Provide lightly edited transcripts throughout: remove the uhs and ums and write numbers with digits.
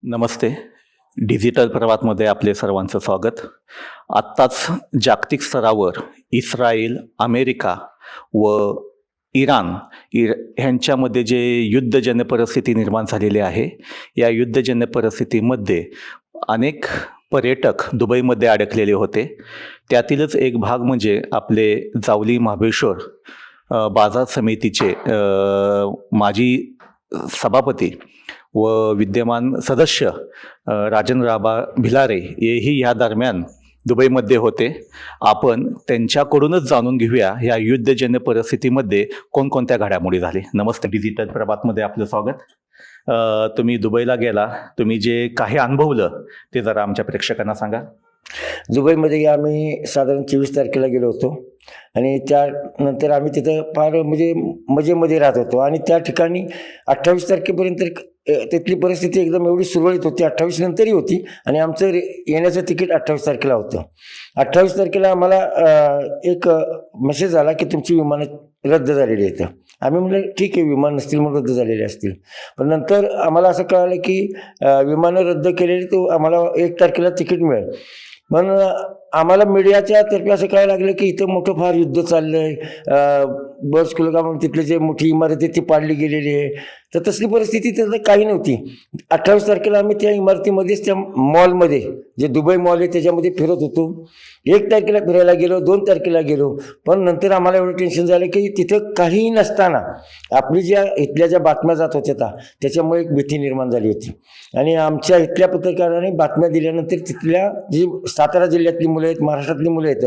नमस्ते. Digital प्रवातमध्ये आपले सर्वांचं स्वागत. आत्ताच जागतिक स्तरावर इस्रायल, अमेरिका व इराण ह्यांच्यामध्ये जे युद्धजन्य परिस्थिती निर्माण झालेली आहे, या युद्धजन्य परिस्थितीमध्ये अनेक पर्यटक दुबईमध्ये अडकलेले होते. त्यातीलच एक भाग म्हणजे आपले जावली महाबळेश्वर बाजार समितीचे माजी सभापती व विद्यमान सदस्य राजनराबा भिलारे हेही ह्या दरम्यान दुबईमध्ये होते. आपण त्यांच्याकडूनच जाणून घेऊया ह्या युद्धजन्य परिस्थितीमध्ये कोणकोणत्या घडामोडी झाली. नमस्ते, डिजिटल प्रभातमध्ये आपलं स्वागत. तुम्ही दुबईला गेला, तुम्ही जे काही अनुभवलं ते जरा आमच्या प्रेक्षकांना सांगा. दुबईमध्ये आम्ही साधारण 24 तारखेला गेलो होतो आणि त्यानंतर आम्ही तिथं फार म्हणजे मजेमध्ये राहत होतो आणि त्या ठिकाणी 28 तारखेपर्यंत तिथली परिस्थिती एकदम एवढी सुरळीत होती. 28 नंतरही होती आणि आमचं येण्याचं तिकीट 28 तारखेला होतं. 28 तारखेला आम्हाला एक मेसेज आला की तुमची विमानं रद्द झालेली आहेत. आम्ही म्हटलं ठीक आहे, विमान नसतील म्हणून रद्द झालेले असतील. पण नंतर आम्हाला असं कळालं की विमानं रद्द केलेली तो आम्हाला 1 तारखेला तिकीट मिळेल. पण आम्हाला मीडियाच्या तर्फे असं कळायला लागलं की इथं मोठं फार युद्ध चाललं आहे, बर्ज खलिफा म्हणून तिथले जे मोठी इमारत आहे ती पाडली गेलेली आहे. तर तसली परिस्थिती तिथं काही नव्हती. 28 तारखेला आम्ही त्या इमारतीमध्येच त्या मॉलमध्ये जे दुबई मॉल आहे त्याच्यामध्ये फिरत होतो. 1 तारखेला फिरायला गेलो, 2 तारखेला गेलो. पण नंतर आम्हाला एवढं टेन्शन झालं की तिथं काहीही नसताना आपली इथल्या ज्या बातम्या जात होत्या त्याच्यामुळे एक भीती निर्माण झाली होती. आणि आमच्या इथल्या पत्रकारांनी बातम्या दिल्यानंतर तिथल्या जी सातारा जिल्ह्यातली मुलं आहेत, महाराष्ट्रातली मुलं आहेत,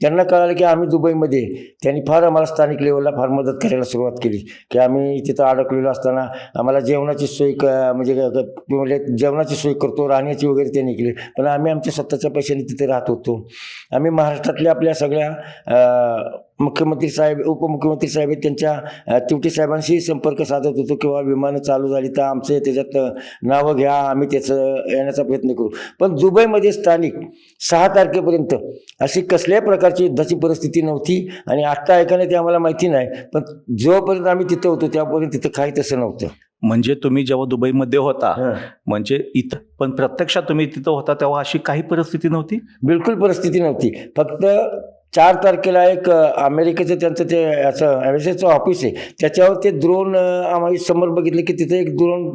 त्यांना कळालं की आम्ही दुबईमध्ये. त्यांनी फार आम्हाला स्थानिक लेवलला फार मदत करायला सुरुवात केली की आम्ही तिथं अडकलेलो असताना आम्हाला जेवणाची सोय म्हणजे जेवणाची सोय करतो, राहण्याची वगैरे त्यांनी केली. पण आम्ही आमच्या स्वतःच्या पैशाने तिथे राहत होतो. आम्ही महाराष्ट्रातल्या आपल्या सगळ्या मुख्यमंत्री साहेब, उपमुख्यमंत्री साहेब त्यांच्या तिवटी साहेबांशी संपर्क साधत होतो किंवा विमानं चालू झाली तर आमचं त्याच्यात नावं घ्या, आम्ही त्याचं येण्याचा प्रयत्न करू. पण दुबईमध्ये स्थानिक 6 तारखेपर्यंत अशी कसल्याही प्रकारची युद्धाची परिस्थिती नव्हती. आणि आत्ता ऐकायला ते आम्हाला माहिती नाही, पण जोपर्यंत आम्ही तिथं होतो त्यापर्यंत तिथं काही तसं नव्हतं. म्हणजे तुम्ही जेव्हा दुबईमध्ये होता, म्हणजे इथं पण प्रत्यक्षात तुम्ही तिथं होता तेव्हा अशी काही परिस्थिती नव्हती? बिलकुल परिस्थिती नव्हती. फक्त 4 तारखेला एक अमेरिकेचं त्यांचं ते असं ॲव्हिएशनचं ऑफिस आहे, त्याच्यावर ते ड्रोन आम्ही समोर बघितलं की तिथे एक ड्रोन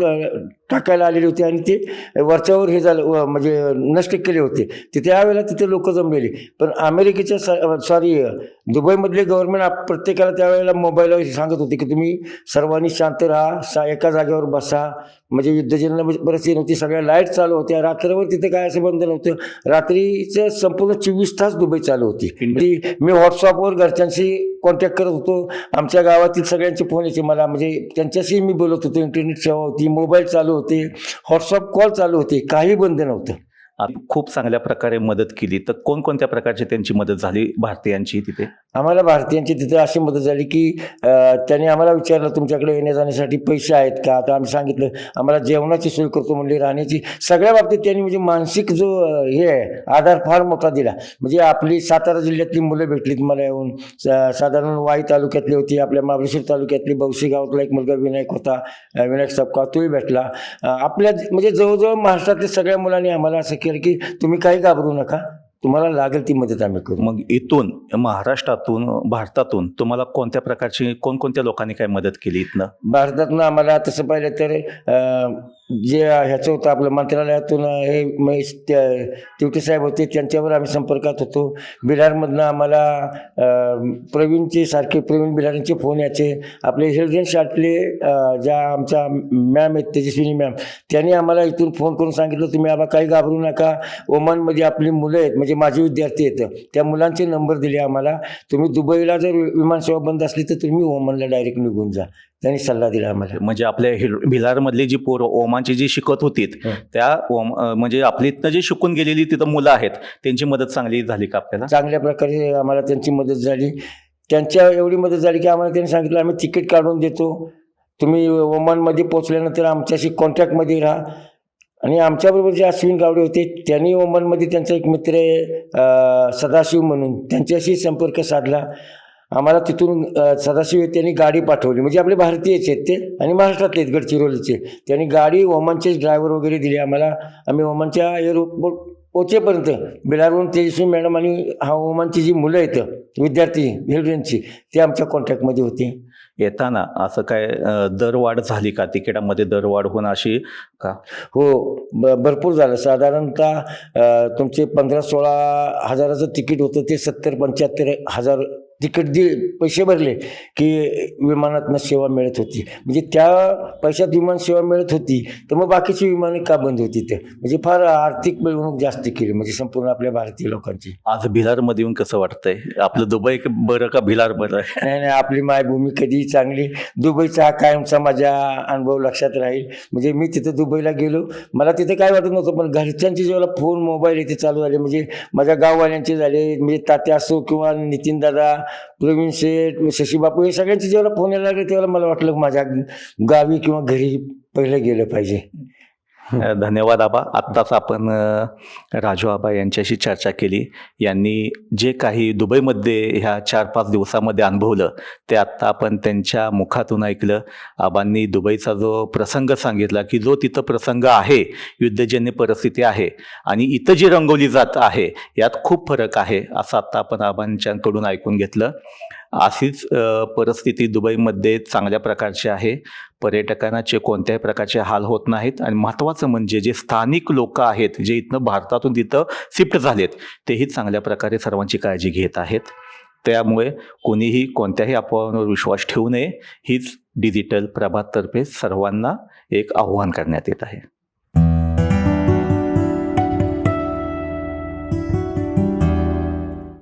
टाकायला आलेले होते आणि ते वरच्यावर हे झालं म्हणजे नष्ट केले होते. तिथे त्यावेळेला तिथे लोक जमलेली. पण अमेरिकेच्या दुबईमधले गव्हर्नमेंट प्रत्येकाला त्यावेळेला मोबाईलवर सांगत होते की तुम्ही सर्वांनी शांत राहा, एका जागेवर बसा. म्हणजे युद्धजन्य परिस्थिती नव्हती, सगळ्या लाईट चालू होत्या. रात्रभर तिथे काय असं बंद नव्हतं. रात्रीचं संपूर्ण 24 तास दुबई चालू होती. मी व्हॉट्सअपवर घरच्यांशी कॉन्टॅक्ट करत होतो. आमच्या गावातील सगळ्यांचे फोन यायचे मला, म्हणजे त्यांच्याशी मी बोलत होतो. इंटरनेट सेवा होती, मोबाईल चालू होते, व्हॉट्सअप कॉल चालू होते, काही बंद नव्हतं. खूप चांगल्या प्रकारे मदत केली. तर कोणकोणत्या प्रकारची त्यांची मदत झाली भारतीयांची तिथे? आम्हाला भारतीयांची तिथे अशी मदत झाली की त्यांनी आम्हाला विचारलं तुमच्याकडे येण्या जाण्यासाठी पैसे आहेत का. आता आम्ही सांगितलं आम्हाला जेवणाची सोय करतो म्हणले, राहण्याची. सगळ्या बाबतीत त्यांनी म्हणजे मानसिक जो हे आहे आधार फार मोठा दिला. म्हणजे आपली सातारा जिल्ह्यातली मुलं भेटलीत मला येऊन. साधारण वाई तालुक्यातली होती, आपल्या महाबळेश्वर तालुक्यातली बौशी गावातला एक मुलगा विनायक होता, विनायक सबका, तोही भेटला. आपल्या म्हणजे जवळजवळ महाराष्ट्रातल्या सगळ्या मुलांनी आम्हाला असं केलं की तुम्ही काही घाबरू नका, तुम्हाला लागेल ती मदत आम्ही करू. मग इथून महाराष्ट्रातून, भारतातून तुम्हाला कोणत्या प्रकारची, कोणकोणत्या लोकांनी काय मदत केली इथनं? भारतातून आम्हाला तसं पाहिलं तर जे ह्याचं होतं आपलं मंत्रालयातून हे महेश तिवटे साहेब होते, त्यांच्यावर आम्ही संपर्कात होतो. बिहारमधनं आम्हाला प्रवीण बिहारांचे फोन यायचे. आपले हेल्थ ज्या आमच्या मॅम आहेत तेजस्विनी मॅम, त्यांनी आम्हाला इथून फोन करून सांगितलं तुम्ही आबा काही घाबरू नका, ओमानमध्ये आपली मुलं आहेत म्हणजे माझे विद्यार्थी आहेत, त्या मुलांचे नंबर दिले आम्हाला. तुम्ही दुबईला जर विमानसेवा बंद असली तर तुम्ही ओमानला डायरेक्ट निघून जा, त्यांनी सल्ला दिला आम्हाला. म्हणजे आपल्या भिलारमधली जी पोरं ओमानची जी शिकत होती त्या म्हणजे आपली इथनं जी शिकून गेलेली तिथं मुलं आहेत त्यांची मदत चांगली झाली का आपल्याला? चांगल्या प्रकारे आम्हाला त्यांची मदत झाली. त्यांच्या एवढी मदत झाली की आम्हाला त्यांनी सांगितलं आम्ही तिकीट काढून देतो, तुम्ही ओमानमध्ये पोचल्यानंतर आमच्याशी कॉन्टॅक्टमध्ये राहा. आणि आमच्याबरोबर जे अश्विन गावडे होते त्यांनी ओमानमध्ये त्यांचा एक मित्र आहे सदाशिव म्हणून, त्यांच्याशी संपर्क साधला. आम्हाला तिथून सदाशिव त्यांनी गाडी पाठवली, म्हणजे आपले भारतीयच आहेत ते आणि महाराष्ट्रातले आहेत गडचिरोलीचे. त्यांनी गाडी ओमानचे ड्रायव्हर वगैरे दिले आम्हाला. आम्ही ओमानच्या एअरपोर्ट पोचेपर्यंत बिलारवरून तेजस्वी मॅडम आणि ओमानची जी मुलं आहेत विद्यार्थी हिलड्रेनची ते आमच्या कॉन्टॅक्टमध्ये होते. येताना असं काय दरवाढ झाली का, तिकिटामध्ये दरवाढ होणं अशी का? हो, भरपूर झालं. साधारणतः तुमचे 15-16 हजाराचं तिकीट होतं ते 70-75 हजार तिकीट पैसे भरले की विमानातनं सेवा मिळत होती. म्हणजे त्या पैशात विमान सेवा मिळत होती, तर मग बाकीची विमाने का बंद होती ते, म्हणजे फार आर्थिक मिळवणूक जास्त केली म्हणजे संपूर्ण आपल्या भारतीय लोकांची. आज भिलारमध्ये येऊन कसं वाटतंय? आपलं दुबई बरं का भिलार बरं आहे? नाही नाही, आपली मायभूमी कधी चांगली. दुबईचा हा कायमचा माझ्या अनुभव लक्षात राहील. म्हणजे मी तिथं दुबईला गेलो, मला तिथं काय वाटत नव्हतं, पण घरच्यांचे जेव्हा फोन मोबाईल इथे चालू झाले, म्हणजे माझ्या गाववाल्यांचे झाले, म्हणजे तात्या असो किंवा नितीन दादा, प्रवीण शेठ, शशी बापू, हे सगळ्यांचे जेव्हा फोन यायला लागले तेव्हा मला वाटलं माझ्या गावी किंवा घरी पहिलं गेलं पाहिजे. धन्यवाद आबा. आत्ताच आपण राजू आबा यांच्याशी चर्चा केली. यांनी जे काही दुबईमध्ये ह्या 4-5 दिवसामध्ये अनुभवलं ते आत्ता आपण त्यांच्या मुखातून ऐकलं. आबांनी दुबईचा जो प्रसंग सांगितला की जो तिथं प्रसंग आहे, युद्धजन्य परिस्थिती आहे आणि इथं जी रंगवली जात आहे यात खूप फरक आहे, असं आत्ता आपण आबांच्याकडून ऐकून घेतलं. अशीच परिस्थिती दुबईमध्ये चांगल्या प्रकारची आहे. पर्यटकांचे कोणत्याही प्रकारचे हाल होत नाहीत आणि महत्त्वाचं म्हणजे जे स्थानिक लोक आहेत, जे इथनं भारतातून तिथं शिफ्ट झालेत, तेही चांगल्या प्रकारे सर्वांची काळजी घेत आहेत. त्यामुळे कोणीही कोणत्याही अफवांवर विश्वास ठेवू नये, हीच डिजिटल प्रभाततर्फे सर्वांना एक आव्हान करण्यात येत आहे.